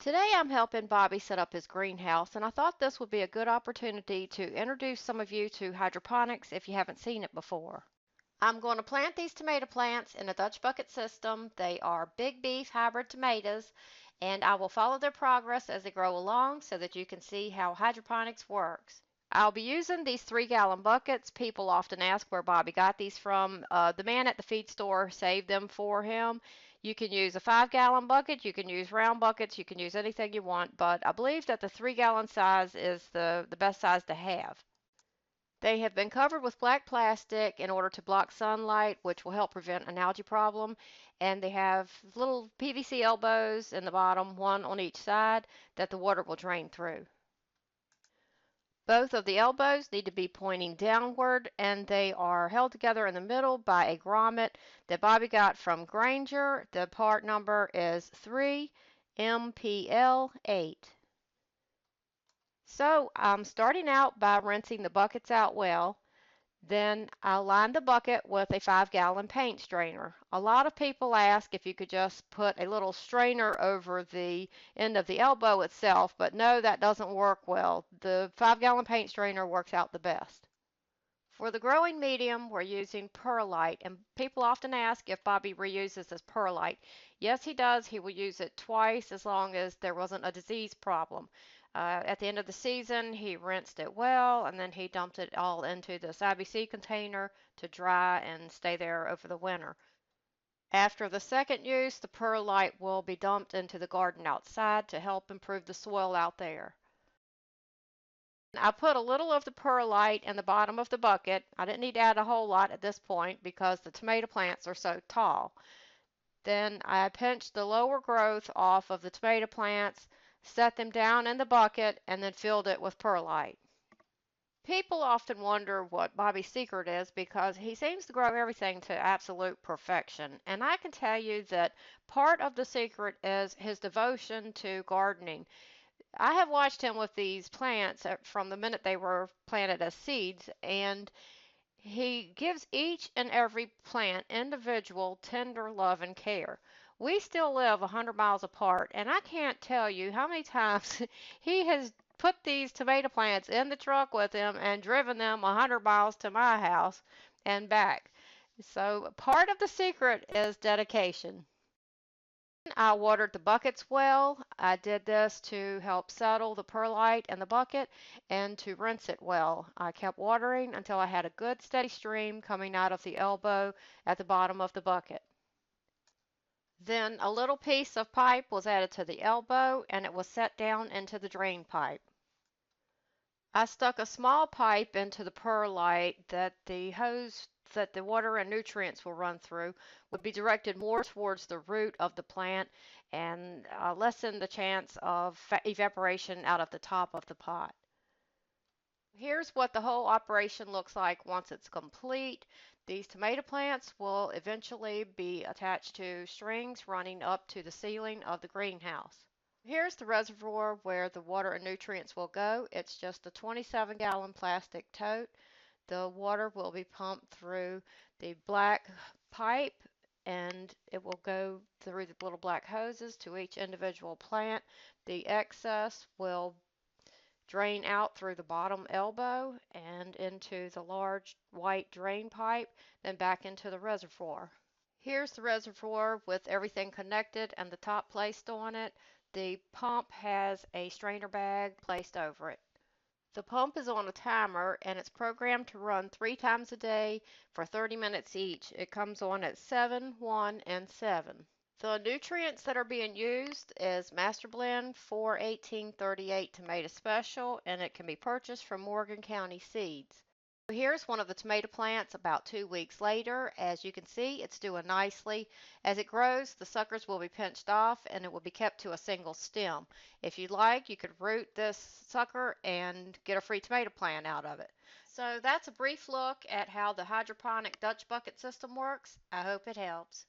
Today I'm helping Bobby set up his greenhouse, and I thought this would be a good opportunity to introduce some of you to hydroponics if you haven't seen it before. I'm going to plant these tomato plants in a Dutch bucket system. They are big beef hybrid tomatoes, and I will follow their progress as they grow along so that you can see how hydroponics works. I'll be using these 3-gallon buckets. People often ask where Bobby got these from. The man at the feed store saved them for him. You can use a 5-gallon bucket, you can use round buckets, you can use anything you want, but I believe that the 3-gallon size is the best size to have. They have been covered with black plastic in order to block sunlight, which will help prevent an algae problem. And they have little PVC elbows in the bottom, one on each side, that the water will drain through. Both of the elbows need to be pointing downward, and they are held together in the middle by a grommet that Bobby got from Granger. The part number is 3MPL8. So I'm starting out by rinsing the buckets out well. Then I'll line the bucket with a 5-gallon paint strainer. A lot of people ask if you could just put a little strainer over the end of the elbow itself, but no, that doesn't work well. The 5-gallon paint strainer works out the best. For the growing medium, we're using perlite, and people often ask if Bobby reuses this perlite. Yes, he does. He will use it twice as long as there wasn't a disease problem. At the end of the season, he rinsed it well, and then he dumped it all into this IBC container to dry and stay there over the winter. After the second use, the perlite will be dumped into the garden outside to help improve the soil out there. I put a little of the perlite in the bottom of the bucket. I didn't need to add a whole lot at this point because the tomato plants are so tall. Then I pinched the lower growth off of the tomato plants, set them down in the bucket, and then filled it with perlite. People often wonder what Bobby's secret is because he seems to grow everything to absolute perfection. And I can tell you that part of the secret is his devotion to gardening. I have watched him with these plants from the minute they were planted as seeds, and he gives each and every plant individual tender love and care. We still live 100 miles apart, and I can't tell you how many times he has put these tomato plants in the truck with him and driven them 100 miles to my house and back. So part of the secret is dedication. I watered the buckets well. I did this to help settle the perlite in the bucket and to rinse it well. I kept watering until I had a good steady stream coming out of the elbow at the bottom of the bucket. Then a little piece of pipe was added to the elbow and it was set down into the drain pipe. I stuck a small pipe into the perlite that the hose that the water and nutrients will run through would be directed more towards the root of the plant and lessen the chance of evaporation out of the top of the pot. Here's what the whole operation looks like once it's complete. These tomato plants will eventually be attached to strings running up to the ceiling of the greenhouse. Here's the reservoir where the water and nutrients will go. It's just a 27-gallon plastic tote. The water will be pumped through the black pipe and it will go through the little black hoses to each individual plant. The excess will drain out through the bottom elbow and into the large white drain pipe, then back into the reservoir. Here's the reservoir with everything connected and the top placed on it. The pump has a strainer bag placed over it. The pump is on a timer and it's programmed to run 3 times a day for 30 minutes each. It comes on at 7, 1, and 7. The nutrients that are being used is Master Blend 41838 Tomato Special, and it can be purchased from Morgan County Seeds. Here's one of the tomato plants about 2 weeks later. As you can see, it's doing nicely. As it grows, the suckers will be pinched off and it will be kept to a single stem. If you'd like, you could root this sucker and get a free tomato plant out of it. So that's a brief look at how the hydroponic Dutch bucket system works. I hope it helps.